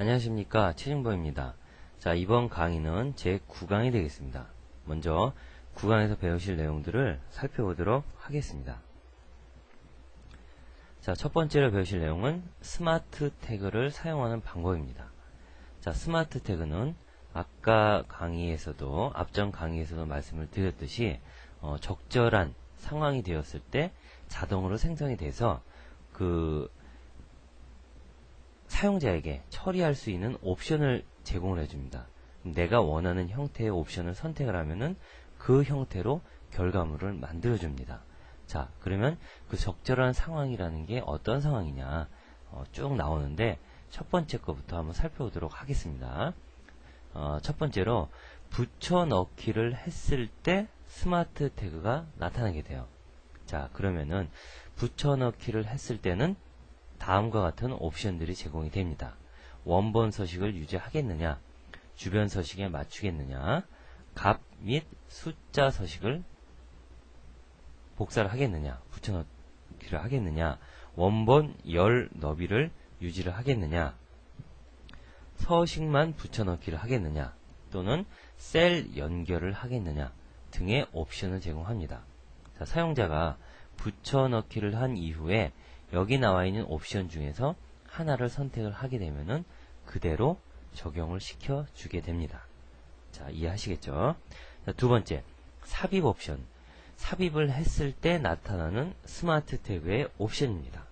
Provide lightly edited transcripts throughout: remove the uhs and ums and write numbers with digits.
안녕하십니까, 최진보입니다. 자, 이번 강의는 제 9강이 되겠습니다. 먼저 9강에서 배우실 내용들을 살펴보도록 하겠습니다. 자, 첫 번째로 배우실 내용은 스마트 태그를 사용하는 방법입니다. 자, 스마트 태그는 아까 강의에서도, 앞전 강의에서도 말씀을 드렸듯이 적절한 상황이 되었을 때 자동으로 생성이 돼서 사용자에게 처리할 수 있는 옵션을 제공을 해줍니다. 내가 원하는 형태의 옵션을 선택을 하면은 그 형태로 결과물을 만들어줍니다. 자, 그러면 그 적절한 상황이라는 게 어떤 상황이냐 쭉 나오는데 첫 번째 거부터 한번 살펴보도록 하겠습니다. 첫 번째로 붙여넣기를 했을 때 스마트 태그가 나타나게 돼요. 자, 그러면은 붙여넣기를 했을 때는 다음과 같은 옵션들이 제공이 됩니다. 원본 서식을 유지하겠느냐, 주변 서식에 맞추겠느냐, 값 및 숫자 서식을 복사를 하겠느냐, 붙여넣기를 하겠느냐, 원본 열 너비를 유지를 하겠느냐, 서식만 붙여넣기를 하겠느냐, 또는 셀 연결을 하겠느냐 등의 옵션을 제공합니다. 자, 사용자가 붙여넣기를 한 이후에 여기 나와 있는 옵션 중에서 하나를 선택을 하게 되면은 그대로 적용을 시켜 주게 됩니다. 자, 이해하시겠죠? 자, 두 번째, 삽입 옵션. 삽입을 했을 때 나타나는 스마트 태그의 옵션입니다.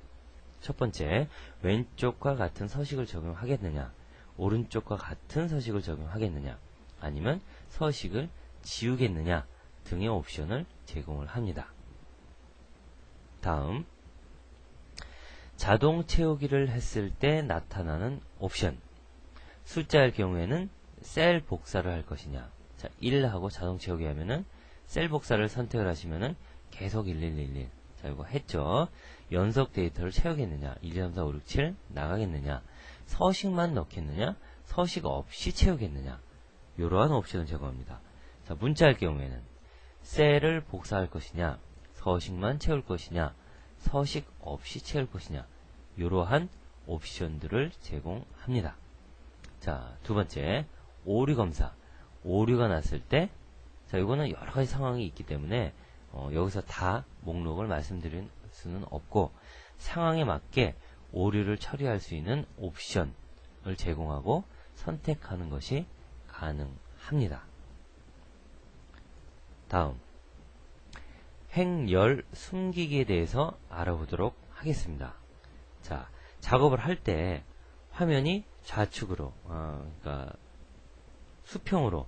첫 번째, 왼쪽과 같은 서식을 적용하겠느냐, 오른쪽과 같은 서식을 적용하겠느냐, 아니면 서식을 지우겠느냐 등의 옵션을 제공을 합니다. 다음, 자동 채우기를 했을 때 나타나는 옵션. 숫자일 경우에는 셀 복사를 할 것이냐. 자, 1하고 자동 채우기 하면은 셀 복사를 선택을 하시면은 계속 1111. 자, 이거 했죠. 연속 데이터를 채우겠느냐. 1, 2, 3, 4, 5, 6, 7 나가겠느냐. 서식만 넣겠느냐. 서식 없이 채우겠느냐. 이러한 옵션을 제공합니다. 자, 문자일 경우에는 셀을 복사할 것이냐. 서식만 채울 것이냐. 서식 없이 채울 것이냐, 이러한 옵션들을 제공합니다. 자, 두 번째, 오류 검사. 오류가 났을 때, 자, 이거는 여러 가지 상황이 있기 때문에 여기서 다 목록을 말씀드릴 수는 없고 상황에 맞게 오류를 처리할 수 있는 옵션을 제공하고 선택하는 것이 가능합니다. 다음, 행열 숨기기에 대해서 알아보도록 하겠습니다. 자, 작업을 할 때 화면이 좌측으로, 그러니까 수평으로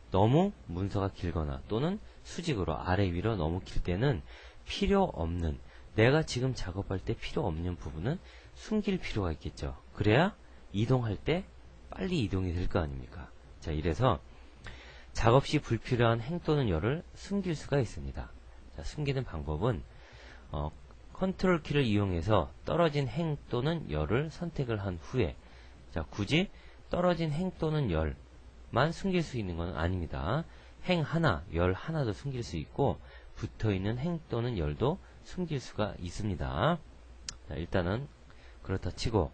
너무 문서가 길거나 또는 수직으로 아래 위로 너무 길 때는 필요 없는, 내가 지금 작업할 때 필요 없는 부분은 숨길 필요가 있겠죠. 그래야 이동할 때 빨리 이동이 될 거 아닙니까? 자, 이래서 작업 시 불필요한 행 또는 열을 숨길 수가 있습니다. 자, 숨기는 방법은 컨트롤 키를 이용해서 떨어진 행 또는 열을 선택을 한 후에, 자, 굳이 떨어진 행 또는 열만 숨길 수 있는 건 아닙니다. 행 하나, 열 하나도 숨길 수 있고 붙어있는 행 또는 열도 숨길 수가 있습니다. 자, 일단은 그렇다 치고,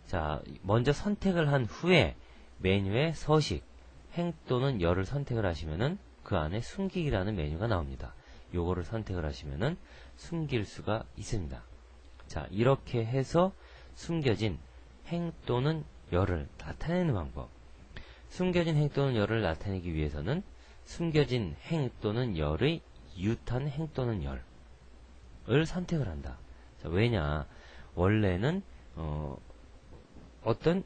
자, 먼저 선택을 한 후에 메뉴에 서식, 행 또는 열을 선택을 하시면은 그 안에 숨기기라는 메뉴가 나옵니다. 요거를 선택을 하시면은 숨길 수가 있습니다. 자, 이렇게 해서 숨겨진 행 또는 열을 나타내는 방법. 숨겨진 행 또는 열을 나타내기 위해서는 숨겨진 행 또는 열의 이웃한 행 또는 열을 선택을 한다. 자, 왜냐, 원래는 어떤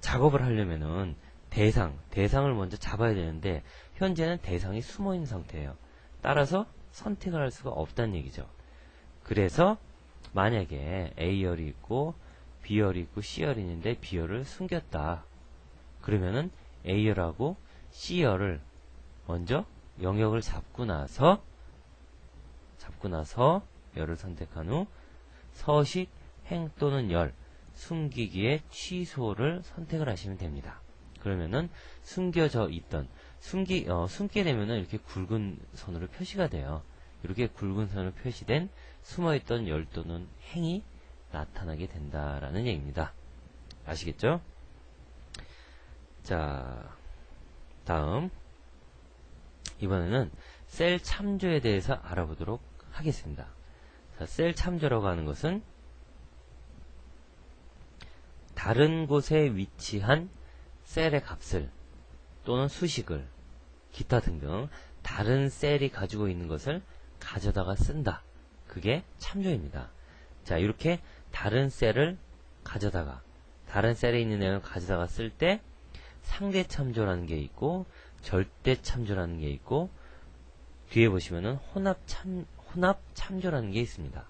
작업을 하려면은 대상을 먼저 잡아야 되는데 현재는 대상이 숨어 있는 상태예요. 따라서 선택을 할 수가 없다는 얘기죠. 그래서 만약에 A열이 있고 B열이 있고 C열이 있는데 B열을 숨겼다. 그러면은 A열하고 C열을 먼저 영역을 잡고 나서 열을 선택한 후 서식, 행 또는 열, 숨기기의 취소를 선택을 하시면 됩니다. 그러면은 숨겨져 있던, 숨게 되면은 이렇게 굵은 선으로 표시가 돼요. 이렇게 굵은 선으로 표시된 숨어있던 열 또는 행이 나타나게 된다라는 얘기입니다. 아시겠죠? 자, 다음 이번에는 셀 참조에 대해서 알아보도록 하겠습니다. 자, 셀 참조라고 하는 것은 다른 곳에 위치한 셀의 값을 또는 수식을 기타 등등 다른 셀이 가지고 있는 것을 가져다가 쓴다. 그게 참조입니다. 자, 이렇게 다른 셀을 가져다가 다른 셀에 있는 내용을 가져다가 쓸 때 상대 참조라는 게 있고 절대 참조라는 게 있고 뒤에 보시면은 혼합 참조라는 게 있습니다.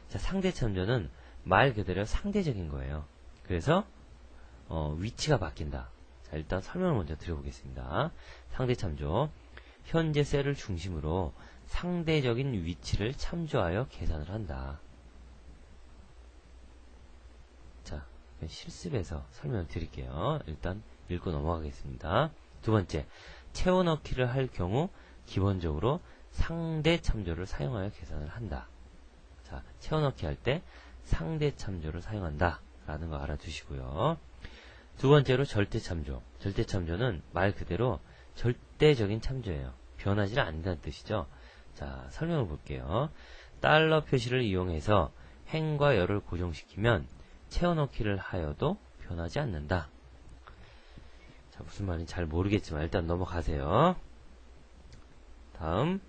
자, 상대 참조는 말 그대로 상대적인 거예요. 그래서 위치가 바뀐다. 자, 일단 설명을 먼저 드려보겠습니다. 상대 참조. 현재 셀을 중심으로 상대적인 위치를 참조하여 계산을 한다. 자, 실습에서 설명을 드릴게요. 일단 읽고 넘어가겠습니다. 두 번째, 채워넣기를 할 경우 기본적으로 상대 참조를 사용하여 계산을 한다. 자, 채워넣기 할 때 상대 참조를 사용한다 라는 거 알아두시고요. 두 번째로 절대 참조. 절대 참조는 말 그대로 절대적인 참조예요. 변하지 않는다는 뜻이죠. 자, 설명을 볼게요. 달러 표시를 이용해서 행과 열을 고정시키면 채워넣기를 하여도 변하지 않는다. 자, 무슨 말인지 잘 모르겠지만 일단 넘어가세요. 다음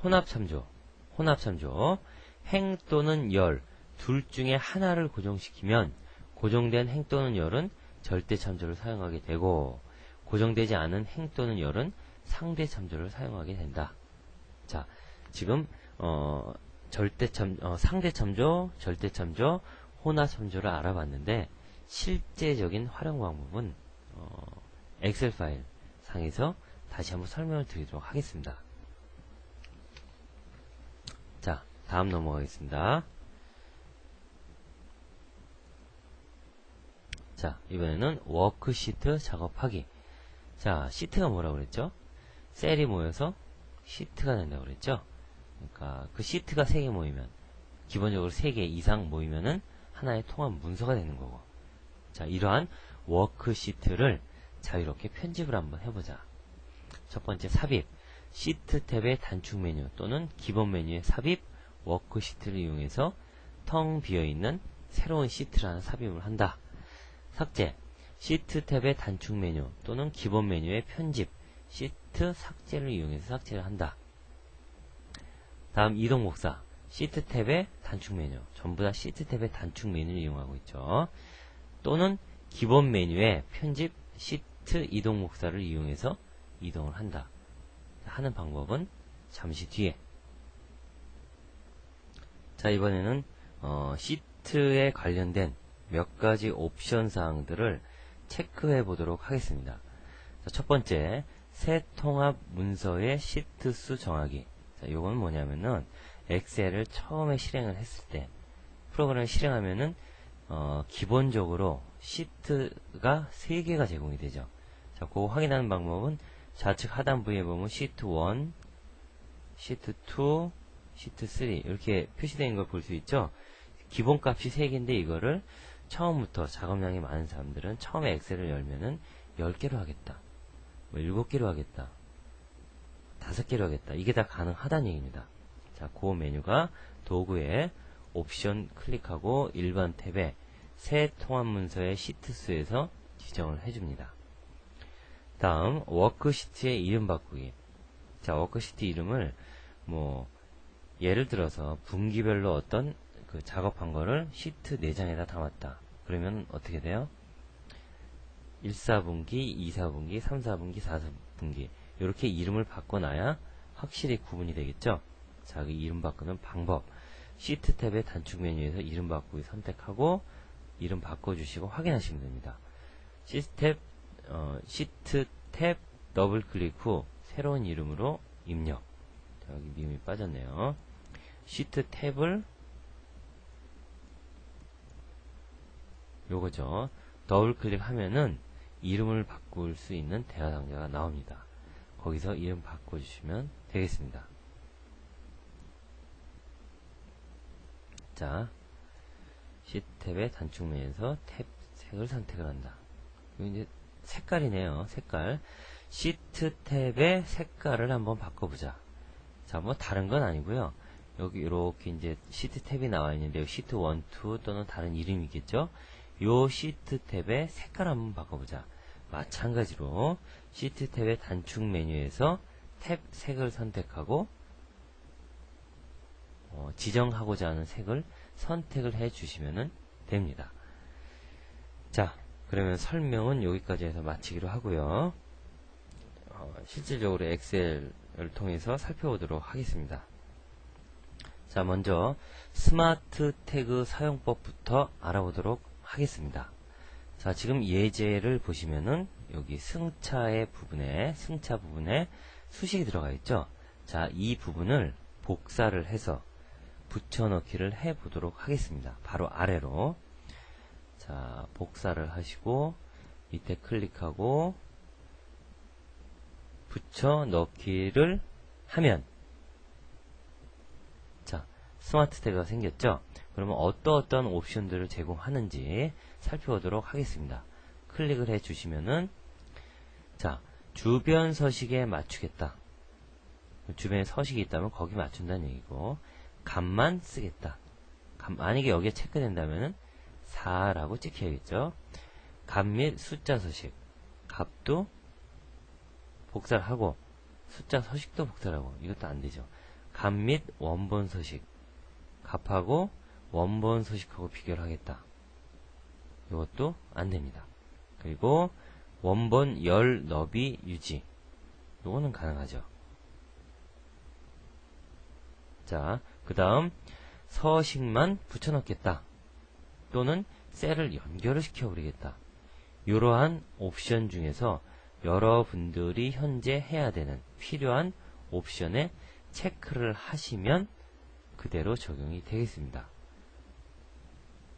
혼합참조. 혼합참조. 행 또는 열 둘 중에 하나를 고정시키면 고정된 행 또는 열은 절대 참조를 사용하게 되고 고정되지 않은 행 또는 열은 상대 참조를 사용하게 된다. 자, 지금 상대 참조, 절대 참조, 혼합 참조를 알아봤는데 실제적인 활용 방법은 엑셀 파일 상에서 다시 한번 설명을 드리도록 하겠습니다. 자, 다음 넘어가겠습니다. 자, 이번에는 워크시트 작업하기. 자, 시트가 뭐라고 그랬죠? 셀이 모여서 시트가 된다고 그랬죠? 그러니까 그 시트가 3개 모이면 기본적으로 3개 이상 모이면은 하나의 통합 문서가 되는 거고. 자, 이러한 워크시트를 자유롭게 편집을 한번 해보자. 첫 번째 삽입. 시트 탭의 단축 메뉴 또는 기본 메뉴의 삽입 워크시트를 이용해서 텅 비어있는 새로운 시트를 하나 삽입을 한다. 삭제. 시트 탭의 단축 메뉴 또는 기본 메뉴의 편집 시트 삭제를 이용해서 삭제를 한다. 다음 이동 복사. 시트 탭의 단축 메뉴. 전부 다 시트 탭의 단축 메뉴를 이용하고 있죠. 또는 기본 메뉴의 편집 시트 이동 복사를 이용해서 이동을 한다. 하는 방법은 잠시 뒤에. 자, 이번에는 시트에 관련된 몇 가지 옵션 사항들을 체크해 보도록 하겠습니다. 자, 첫 번째, 새 통합 문서의 시트 수 정하기. 자, 요건 뭐냐면은 엑셀을 처음에 실행을 했을 때 프로그램을 실행하면은 기본적으로 시트가 3개가 제공이 되죠. 자, 그거 확인하는 방법은 좌측 하단부에 보면 시트 1, 시트 2, 시트 3 이렇게 표시되어 걸 볼 수 있죠. 기본값이 3개인데 이거를 처음부터 작업량이 많은 사람들은 처음에 엑셀을 열면은 10개로 하겠다, 뭐 7개로 하겠다, 5개로 하겠다. 이게 다 가능하다는 얘기입니다. 자, 그 메뉴가 도구에 옵션 클릭하고 일반 탭에 새 통합 문서의 시트 수에서 지정을 해줍니다. 다음 워크시트의 이름 바꾸기. 자, 워크시트 이름을 뭐 예를 들어서 분기별로 어떤 그 작업한 거를 시트 4장에다 담았다. 그러면 어떻게 돼요? 1사분기, 2사분기, 3사분기, 4사분기 이렇게 이름을 바꿔놔야 확실히 구분이 되겠죠. 자, 그 이름 바꾸는 방법. 시트 탭의 단축 메뉴에서 이름 바꾸기 선택하고 이름 바꿔주시고 확인하시면 됩니다. 시트 탭 더블 클릭 후 새로운 이름으로 입력. 자, 여기 미음이 빠졌네요. 시트 탭을 요거죠. 더블 클릭하면은 이름을 바꿀 수 있는 대화 상자가 나옵니다. 거기서 이름 바꿔주시면 되겠습니다. 자, 시트 탭의 단축 메뉴에서 탭 색을 선택을 한다. 이거 이제 색깔이네요. 색깔. 시트 탭의 색깔을 한번 바꿔보자. 자, 뭐 다른 건 아니고요. 여기 이렇게 이제 시트 탭이 나와 있는데요. 시트 1, 2 또는 다른 이름이겠죠. 요 시트 탭의 색깔 한번 바꿔보자. 마찬가지로 시트 탭의 단축 메뉴에서 탭 색을 선택하고 지정하고자 하는 색을 선택을 해 주시면 됩니다. 자, 그러면 설명은 여기까지 해서 마치기로 하고요. 실질적으로 엑셀을 통해서 살펴보도록 하겠습니다. 자, 먼저 스마트 태그 사용법부터 알아보도록 하겠습니다. 자, 지금 예제를 보시면은 여기 승차 부분에 수식이 들어가 있죠. 자, 이 부분을 복사를 해서 붙여넣기를 해 보도록 하겠습니다. 바로 아래로. 자, 복사를 하시고 밑에 클릭하고 붙여넣기를 하면 자, 스마트 태그가 생겼죠. 그러면 어떤 옵션들을 제공하는지 살펴보도록 하겠습니다. 클릭을 해 주시면은 자, 주변 서식에 맞추겠다. 주변에 서식이 있다면 거기 맞춘다는 얘기고, 값만 쓰겠다. 만약에 여기에 체크된다면은 4라고 찍혀야겠죠. 값 및 숫자 서식, 값도 복사를 하고 숫자 서식도 복사를 하고, 이것도 안 되죠. 값 및 원본 서식, 값하고 원본 서식하고 비교를 하겠다. 이것도 안 됩니다. 그리고 원본 열 너비 유지, 이거는 가능하죠. 자, 그 다음 서식만 붙여넣겠다. 또는 셀을 연결을 시켜버리겠다. 이러한 옵션 중에서 여러분들이 현재 해야 되는 필요한 옵션에 체크를 하시면 그대로 적용이 되겠습니다.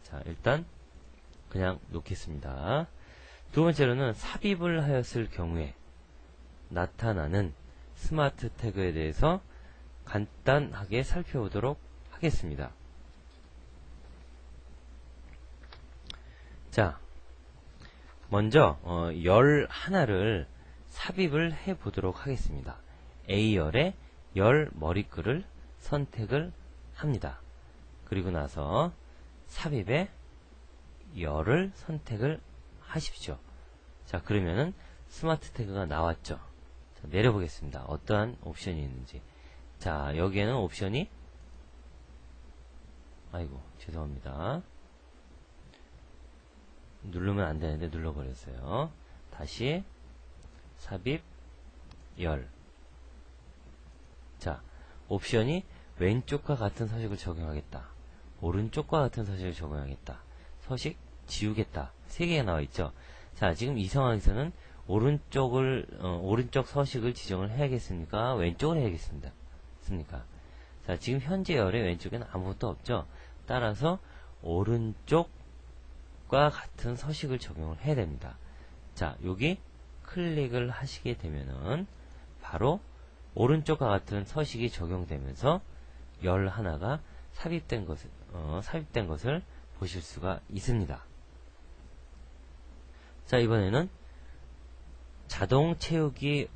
자, 일단 그냥 놓겠습니다. 두 번째로는 삽입을 하였을 경우에 나타나는 스마트 태그에 대해서 간단하게 살펴보도록 하겠습니다. 자, 먼저 열 하나를 삽입을 해 보도록 하겠습니다. A열에 열 머리글을 선택을 합니다. 그리고 나서 삽입에 열을 선택을 하십시오. 자, 그러면은 스마트 태그가 나왔죠. 자, 내려보겠습니다. 어떠한 옵션이 있는지. 자, 여기에는 옵션이, 아이고 죄송합니다. 누르면 안 되는데 눌러버렸어요. 다시 삽입 열. 자, 옵션이 왼쪽과 같은 서식을 적용하겠다, 오른쪽과 같은 서식을 적용하겠다, 서식 지우겠다, 3개가 나와 있죠. 자, 지금 이 상황에서는 오른쪽 서식을 지정을 해야겠습니까? 왼쪽을 해야겠습니다. 자, 지금 현재 열의 왼쪽에는 아무것도 없죠. 따라서 오른쪽과 같은 서식을 적용을 해야 됩니다. 자, 여기 클릭을 하시게 되면은 바로 오른쪽과 같은 서식이 적용되면서 열 하나가 삽입된 것을 보실 수가 있습니다. 자, 이번에는 자동 채우기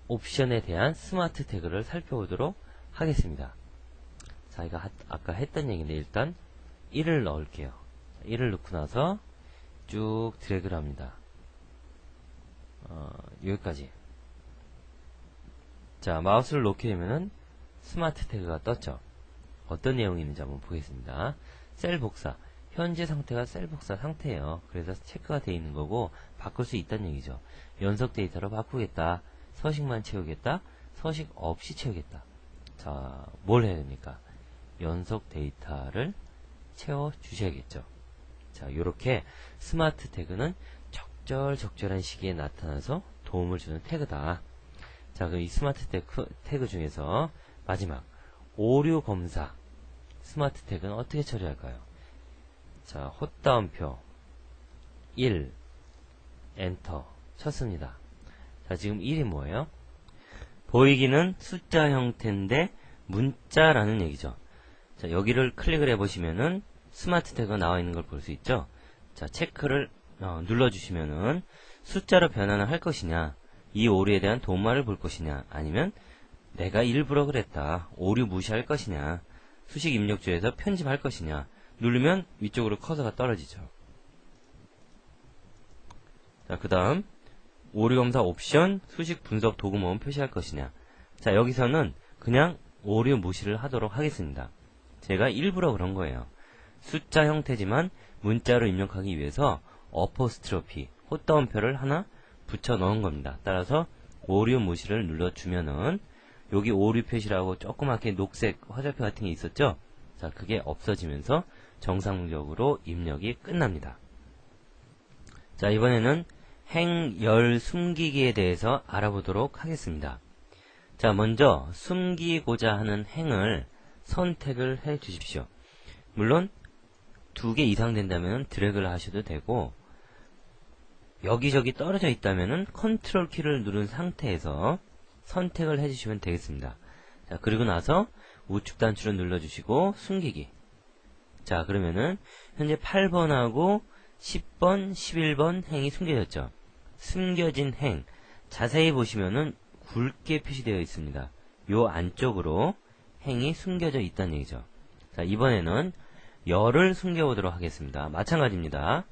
옵션에 대한 스마트 태그를 살펴보도록 하겠습니다. 자, 이거 아까 했던 얘기인데 일단 1을 넣을게요. 1을 넣고 나서 쭉 드래그를 합니다. 여기까지. 자, 마우스를 놓게 되면은 스마트 태그가 떴죠. 어떤 내용이 있는지 한번 보겠습니다. 셀 복사. 현재 상태가 셀 복사 상태예요. 그래서 체크가 되어 있는 거고 바꿀 수 있다는 얘기죠. 연속 데이터로 바꾸겠다, 서식만 채우겠다, 서식 없이 채우겠다. 자, 뭘 해야 됩니까? 연속 데이터를 채워 주셔야겠죠. 자, 요렇게 스마트 태그는 적절한 시기에 나타나서 도움을 주는 태그다. 자, 그럼 이 스마트 태그 중에서 마지막 오류 검사 스마트 태그는 어떻게 처리할까요? 자, 헛다운표 1 엔터 쳤습니다. 자, 지금 1이 뭐예요? 보이기는 숫자 형태인데 문자라는 얘기죠. 자, 여기를 클릭을 해보시면은 스마트 태그가 나와 있는 걸 볼 수 있죠. 자, 체크를 눌러주시면은 숫자로 변환을 할 것이냐, 이 오류에 대한 도움말을 볼 것이냐, 아니면 내가 일부러 그랬다, 오류 무시할 것이냐, 수식 입력조에서 편집할 것이냐 누르면 위쪽으로 커서가 떨어지죠. 자, 그 다음 오류검사 옵션, 수식 분석 도구모음 표시할 것이냐. 자, 여기서는 그냥 오류 무시를 하도록 하겠습니다. 제가 일부러 그런 거예요. 숫자 형태지만 문자로 입력하기 위해서 어포스트로피, 헛다운표를 하나 붙여 넣은 겁니다. 따라서 오류 무시를 눌러주면은 여기 오류 표시라고 조그맣게 녹색 화살표 같은 게 있었죠? 자, 그게 없어지면서 정상적으로 입력이 끝납니다. 자, 이번에는 행, 열, 숨기기에 대해서 알아보도록 하겠습니다. 자, 먼저 숨기고자 하는 행을 선택을 해 주십시오. 물론 2개 이상 된다면 드래그를 하셔도 되고, 여기저기 떨어져 있다면 컨트롤 키를 누른 상태에서 선택을 해주시면 되겠습니다. 자, 그리고 나서 우측 단추를 눌러주시고 숨기기. 자, 그러면은 현재 8번하고 10번, 11번 행이 숨겨졌죠. 숨겨진 행, 자세히 보시면은 굵게 표시되어 있습니다. 요 안쪽으로 행이 숨겨져 있다는 얘기죠. 자, 이번에는 열을 숨겨보도록 하겠습니다. 마찬가지입니다.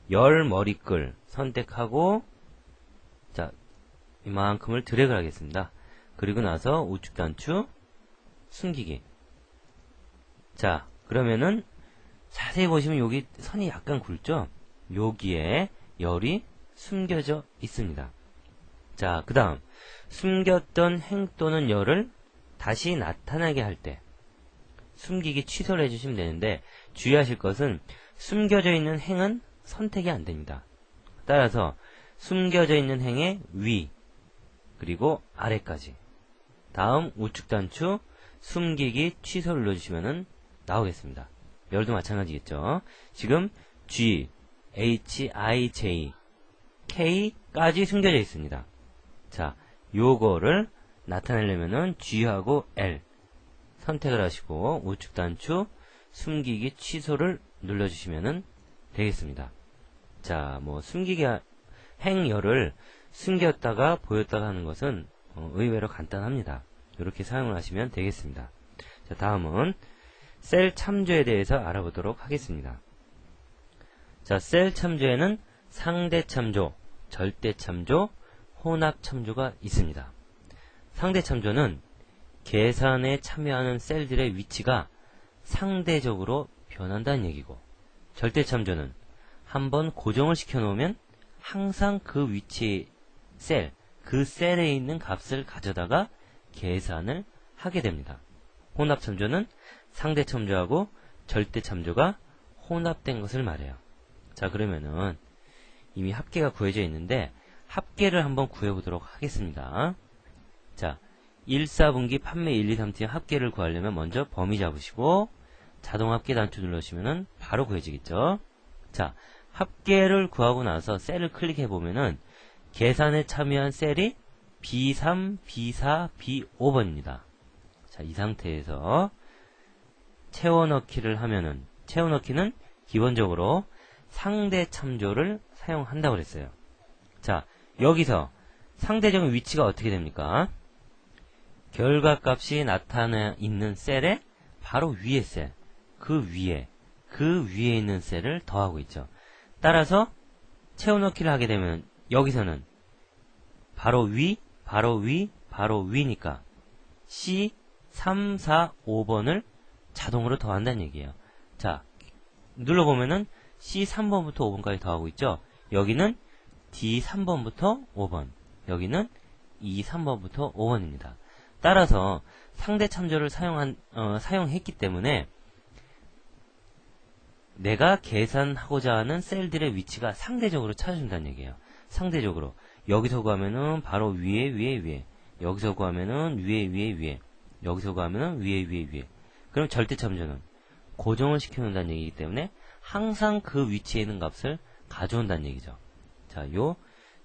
열 머리글 선택하고, 자, 이만큼을 드래그를 하겠습니다. 그리고 나서 우측 단추 숨기기. 자, 그러면은 자세히 보시면 여기 선이 약간 굵죠? 여기에 열이 숨겨져 있습니다. 자, 그 다음 숨겼던 행 또는 열을 다시 나타나게 할 때 숨기기 취소를 해주시면 되는데, 주의하실 것은 숨겨져 있는 행은 선택이 안 됩니다. 따라서 숨겨져 있는 행의 위 그리고 아래까지, 다음 우측 단추 숨기기 취소를 눌러주시면 나오겠습니다. 열도 마찬가지겠죠. 지금 G, H, I, J, K까지 숨겨져 있습니다. 자, 요거를 나타내려면은 G하고 L 선택을 하시고 우측 단추 숨기기 취소를 눌러주시면 되겠습니다. 자, 뭐 숨기기 행열을 숨겼다가 보였다가 하는 것은 의외로 간단합니다. 이렇게 사용을 하시면 되겠습니다. 자, 다음은 셀 참조에 대해서 알아보도록 하겠습니다. 자, 셀 참조에는 상대 참조, 절대 참조, 혼합 참조가 있습니다. 상대 참조는 계산에 참여하는 셀들의 위치가 상대적으로 변한다는 얘기고, 절대 참조는 한번 고정을 시켜 놓으면 항상 그 위치의 셀, 그 셀에 있는 값을 가져다가 계산을 하게 됩니다. 혼합 참조는 상대 참조하고 절대 참조가 혼합된 것을 말해요. 자, 그러면은 이미 합계가 구해져 있는데 합계를 한번 구해보도록 하겠습니다. 자, 1, 4분기 판매 1, 2, 3팀 합계를 구하려면 먼저 범위 잡으시고 자동 합계 단추 눌러주시면 바로 구해지겠죠. 자, 합계를 구하고 나서 셀을 클릭해 보면은 계산에 참여한 셀이 B3, B4, B5번입니다. 자, 이 상태에서 채워넣기를 하면은, 채워넣기는 기본적으로 상대 참조를 사용한다고 그랬어요. 자, 여기서 상대적인 위치가 어떻게 됩니까? 결과값이 나타나 있는 셀의 바로 위에 셀, 그 위에 있는 셀을 더하고 있죠. 따라서 채워넣기를 하게 되면 여기서는 바로 위, 바로 위, 바로 위니까 C 3, 4, 5번을 자동으로 더한다는 얘기예요. 자, 눌러보면은 C 3번부터 5번까지 더하고 있죠. 여기는 D 3번부터 5번, 여기는 E 3번부터 5번입니다. 따라서 상대 참조를 사용했기 때문에 내가 계산하고자 하는 셀들의 위치가 상대적으로 찾아준다는 얘기예요. 상대적으로. 여기서 구하면은 바로 위에, 여기서 구하면은 위에, 여기서 구하면은 위에. 그럼 절대 참조는 고정을 시켜놓는다는 얘기이기 때문에 항상 그 위치에 있는 값을 가져온다는 얘기죠. 자, 요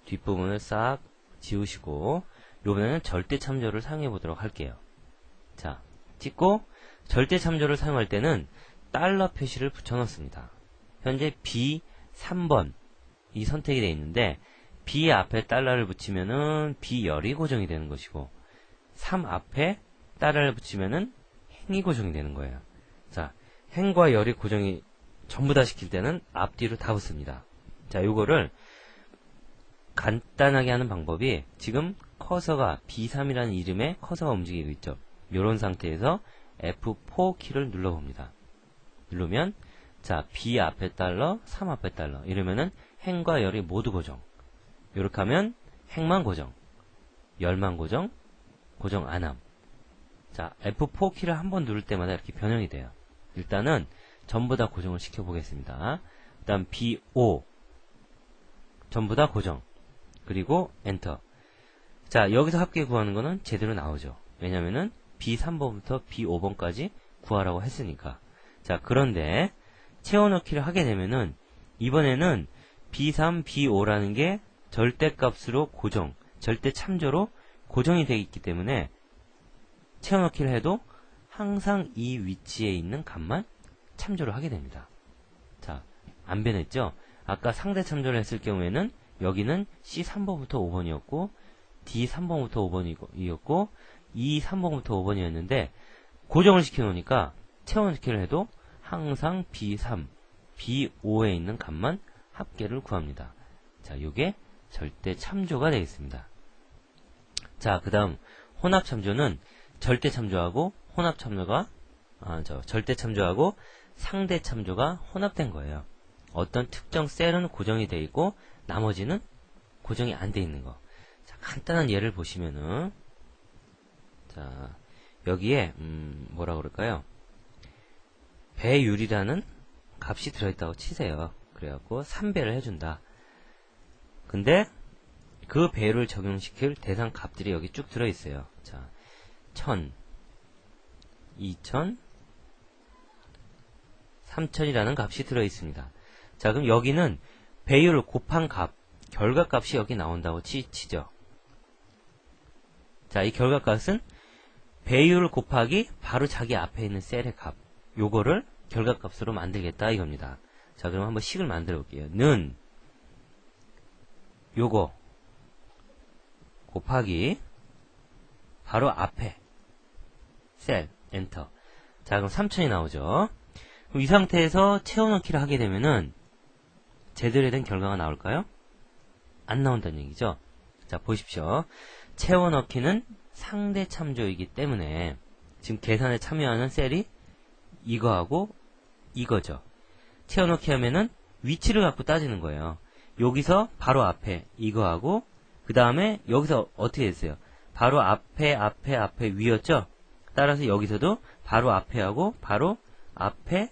뒷부분을 싹 지우시고 이번에는 절대 참조를 사용해 보도록 할게요. 자, 찍고 절대 참조를 사용할 때는 달러 표시를 붙여 넣습니다. 현재 B3번 이 선택이 되어 있는데 B 앞에 달러를 붙이면은 B열이 고정이 되는 것이고 3 앞에 달러를 붙이면은 행이 고정이 되는 거예요. 자, 행과 열이 고정이 전부 다 시킬 때는 앞뒤로 다 붙습니다. 자, 요거를 간단하게 하는 방법이 지금 커서가 B3이라는 이름의 커서가 움직이고 있죠. 요런 상태에서 F4 키를 눌러봅니다. 누르면 자, B 앞에 달러, 3 앞에 달러 이러면은 행과 열이 모두 고정. 요렇게 하면 행만 고정, 열만 고정, 고정 안함. 자, F4 키를 한번 누를 때마다 이렇게 변형이 돼요. 일단은 전부 다 고정을 시켜 보겠습니다. 일단 B5 전부 다 고정. 그리고 엔터. 자, 여기서 합계 구하는 거는 제대로 나오죠. 왜냐면은 B3번부터 B5번까지 구하라고 했으니까. 자, 그런데 채워넣기를 하게 되면은 이번에는 B3, B5라는 게 절대값으로 고정, 절대 참조로 고정이 되어 있기 때문에 채워넣기를 해도 항상 이 위치에 있는 값만 참조를 하게 됩니다. 자, 안 변했죠? 아까 상대 참조를 했을 경우에는 여기는 C3번부터 5번이었고 D3번부터 5번이었고 E3번부터 5번이었는데 고정을 시켜놓으니까 채워넣기를 해도 항상 B3, B5에 있는 값만 합계를 구합니다. 자, 요게 절대 참조가 되겠습니다. 자, 그 다음 혼합 참조는 절대 참조하고 혼합 참조가 절대 참조하고 상대 참조가 혼합된 거예요. 어떤 특정 셀은 고정이 되어 있고 나머지는 고정이 안 되어 있는 거. 자, 간단한 예를 보시면은 자, 여기에 뭐라 그럴까요? 배율이라는 값이 들어있다고 치세요. 그래갖고 3배를 해준다. 근데 그 배율을 적용시킬 대상 값들이 여기 쭉 들어있어요. 자, 1000, 2000, 3000이라는 값이 들어있습니다. 자, 그럼 여기는 배율을 곱한 값, 결과값이 여기 나온다고 치죠. 자, 이 결과값은 배율 곱하기 바로 자기 앞에 있는 셀의 값, 요거를 결과값으로 만들겠다 이겁니다. 자, 그럼 한번 식을 만들어 볼게요. 는 요거 곱하기 바로 앞에 셀, 엔터. 자, 그럼 3000이 나오죠. 그럼 이 상태에서 채워넣기를 하게 되면은 제대로 된 결과가 나올까요? 안 나온다는 얘기죠. 자, 보십시오. 채워넣기는 상대 참조이기 때문에 지금 계산에 참여하는 셀이 이거하고 이거죠. 채워넣기 하면은 위치를 갖고 따지는 거예요. 여기서 바로 앞에 이거하고 그 다음에 여기서 어떻게 됐어요? 바로 앞에 위였죠? 따라서 여기서도 바로 앞에하고 바로 앞에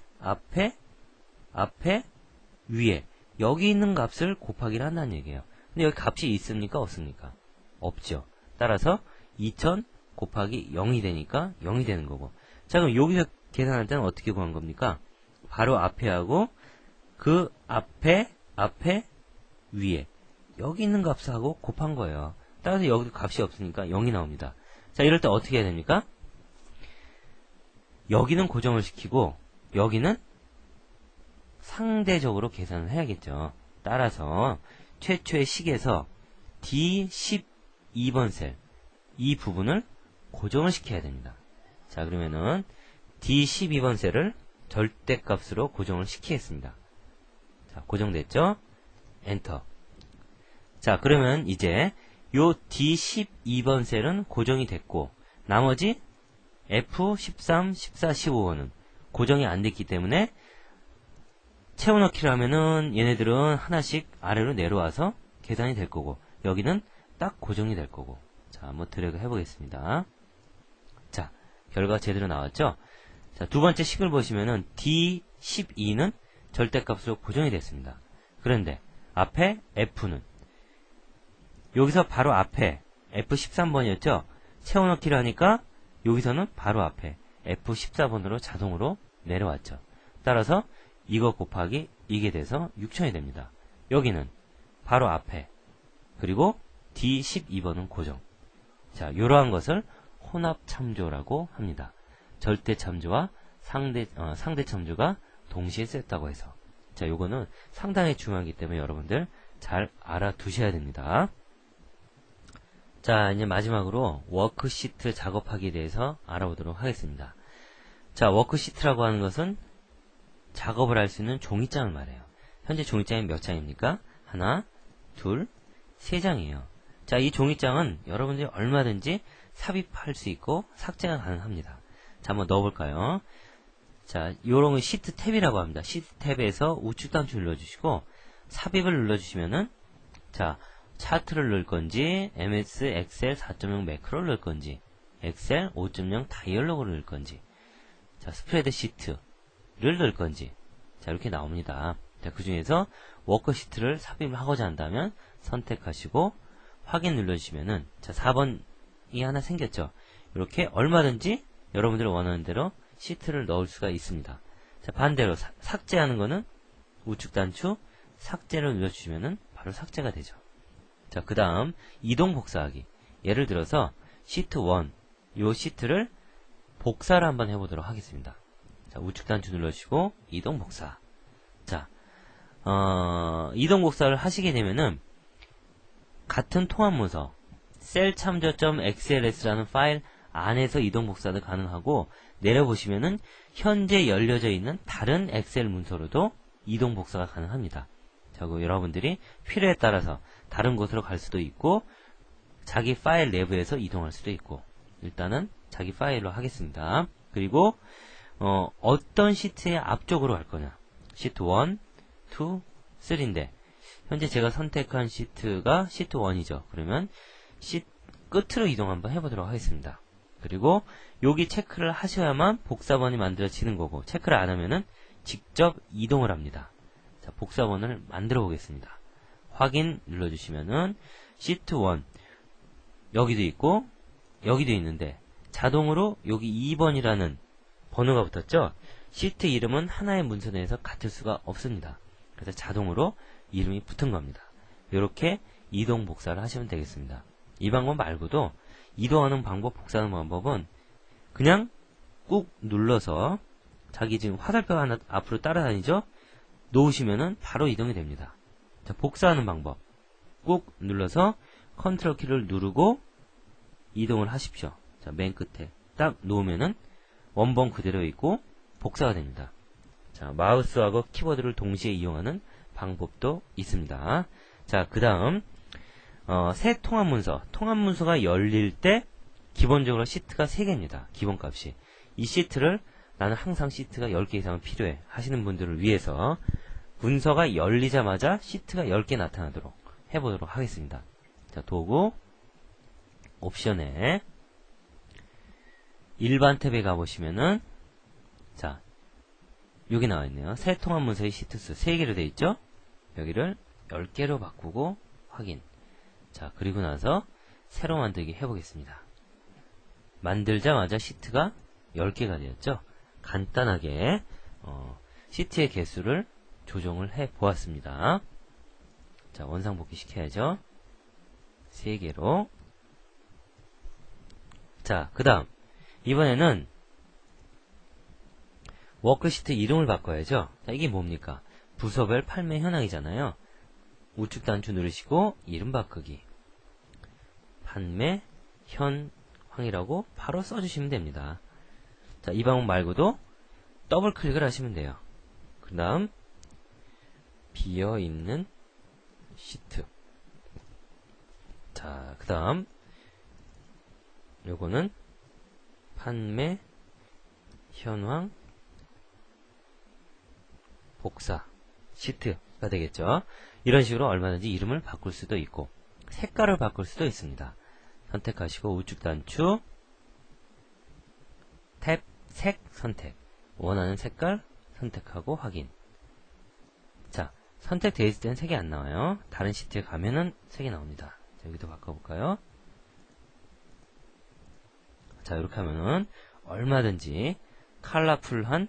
위에 여기 있는 값을 곱하기를 한다는 얘기예요. 근데 여기 값이 있습니까? 없습니까? 없죠. 따라서 2000 곱하기 0이 되니까 0이 되는 거고. 자, 그럼 여기서 계산할 때는 어떻게 구한 겁니까? 바로 앞에하고 그 앞에 위에 여기 있는 값하고 곱한 거예요. 따라서 여기도 값이 없으니까 0이 나옵니다. 자, 이럴 때 어떻게 해야 됩니까? 여기는 고정을 시키고 여기는 상대적으로 계산을 해야겠죠. 따라서 최초의 식에서 D12번 셀 이 부분을 고정을 시켜야 됩니다. 자, 그러면은 D12번 셀을 절대값으로 고정을 시키겠습니다. 자, 고정됐죠? 엔터. 자, 그러면 이제 요 D12번 셀은 고정이 됐고 나머지 F13, 14, 15번은 고정이 안 됐기 때문에 채워넣기를 하면은 얘네들은 하나씩 아래로 내려와서 계산이 될 거고 여기는 딱 고정이 될 거고. 자, 한번 드래그 해보겠습니다. 자, 결과가 제대로 나왔죠? 자, 두 번째 식을 보시면은 D12는 절대값으로 고정이 됐습니다. 그런데 앞에 F는 여기서 바로 앞에 F13번이었죠? 채워넣기를 하니까 여기서는 바로 앞에 F14번으로 자동으로 내려왔죠. 따라서 이거 곱하기 이게 돼서 6000이 됩니다. 여기는 바로 앞에 그리고 D12번은 고정. 자, 이러한 것을 혼합 참조라고 합니다. 절대 참조와 상대 첨주가 동시에 쓰였다고 해서. 자, 요거는 상당히 중요하기 때문에 여러분들 잘 알아두셔야 됩니다. 자, 이제 마지막으로 워크시트 작업하기에 대해서 알아보도록 하겠습니다. 자, 워크시트라고 하는 것은 작업을 할 수 있는 종이장을 말해요. 현재 종이장이 몇 장입니까? 하나, 둘, 세 장이에요. 자, 이 종이장은 여러분들이 얼마든지 삽입할 수 있고 삭제가 가능합니다. 자, 한번 넣어볼까요? 자, 요런 건 시트 탭이라고 합니다. 시트 탭에서 우측 단추 눌러주시고 삽입을 눌러주시면은, 자, 차트를 넣을 건지, MS 엑셀 4.0 매크로를 넣을 건지, 엑셀 5.0 다이얼로그를 넣을 건지, 자, 스프레드 시트를 넣을 건지, 자, 이렇게 나옵니다. 자, 그 중에서 워크시트를 삽입을 하고자 한다면 선택하시고 확인 눌러주시면은, 자, 4번이 하나 생겼죠. 이렇게 얼마든지 여러분들이 원하는 대로 시트를 넣을 수가 있습니다. 자, 반대로 삭제하는 거는 우측 단추 삭제를 눌러주시면은 바로 삭제가 되죠. 자, 그 다음 이동 복사하기. 예를 들어서 시트 1, 요 시트를 복사를 한번 해보도록 하겠습니다. 자, 우측 단추 눌러주시고 이동 복사. 자, 이동 복사를 하시게 되면은 같은 통합 문서 셀참조.xls라는 파일 안에서 이동 복사도 가능하고, 내려보시면은 현재 열려져 있는 다른 엑셀 문서로도 이동 복사가 가능합니다. 자, 여러분들이 필요에 따라서 다른 곳으로 갈 수도 있고 자기 파일 내부에서 이동할 수도 있고, 일단은 자기 파일로 하겠습니다. 그리고 어떤 시트의 앞쪽으로 갈 거냐, 시트 1, 2, 3인데 현재 제가 선택한 시트가 시트 1이죠. 그러면 끝으로 이동 한번 해보도록 하겠습니다. 그리고 여기 체크를 하셔야만 복사본이 만들어지는 거고, 체크를 안 하면은 직접 이동을 합니다. 자, 복사본을 만들어 보겠습니다. 확인 눌러주시면은 시트 1 여기도 있고 여기도 있는데 자동으로 여기 2번이라는 번호가 붙었죠. 시트 이름은 하나의 문서 내에서 같을 수가 없습니다. 그래서 자동으로 이름이 붙은 겁니다. 이렇게 이동 복사를 하시면 되겠습니다. 이 방법 말고도 이동하는 방법, 복사하는 방법은 그냥 꾹 눌러서, 자기 지금 화살표 하나 앞으로 따라다니죠? 놓으시면은 바로 이동이 됩니다. 자, 복사하는 방법 꾹 눌러서 컨트롤 키를 누르고 이동을 하십시오. 자, 맨 끝에 딱 놓으면은 원본 그대로 있고 복사가 됩니다. 자, 마우스하고 키보드를 동시에 이용하는 방법도 있습니다. 자, 그 다음 새 통합문서가 열릴 때 기본적으로 시트가 3개입니다. 기본값이. 이 시트를 나는 항상 시트가 10개 이상은 필요해 하시는 분들을 위해서 문서가 열리자마자 시트가 10개 나타나도록 해보도록 하겠습니다. 자, 도구 옵션에 일반 탭에 가보시면은, 자, 여기 나와있네요. 새 통합문서의 시트수 3개로 되어 있죠? 여기를 10개로 바꾸고 확인. 자, 그리고 나서 새로 만들기 해보겠습니다. 만들자마자 시트가 10개가 되었죠? 간단하게 시트의 개수를 조정을 해 보았습니다. 자, 원상복귀 시켜야죠. 3개로. 자, 그 다음 이번에는 워크시트 이름을 바꿔야죠. 자, 이게 뭡니까? 부서별 판매 현황이잖아요. 우측 단추 누르시고 이름 바꾸기, 판매 현황이라고 바로 써주시면 됩니다. 자, 이 방법 말고도 더블 클릭을 하시면 돼요. 그 다음 비어있는 시트. 자, 그 다음 요거는 판매 현황 복사 시트가 되겠죠. 이런 식으로 얼마든지 이름을 바꿀 수도 있고 색깔을 바꿀 수도 있습니다. 선택하시고 우측 단추 탭 색 선택, 원하는 색깔 선택하고 확인. 자, 선택되어 있을 때는 색이 안 나와요. 다른 시트에 가면은 색이 나옵니다. 자, 여기도 바꿔볼까요? 자, 이렇게 하면은 얼마든지 컬러풀한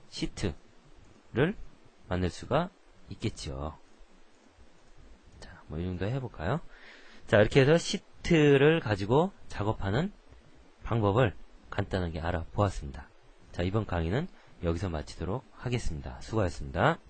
시트를 만들 수가 있겠죠. 자, 뭐 이 정도 해볼까요? 자, 이렇게 해서 시트를 가지고 작업하는 방법을 간단하게 알아보았습니다. 자, 이번 강의는 여기서 마치도록 하겠습니다. 수고하셨습니다.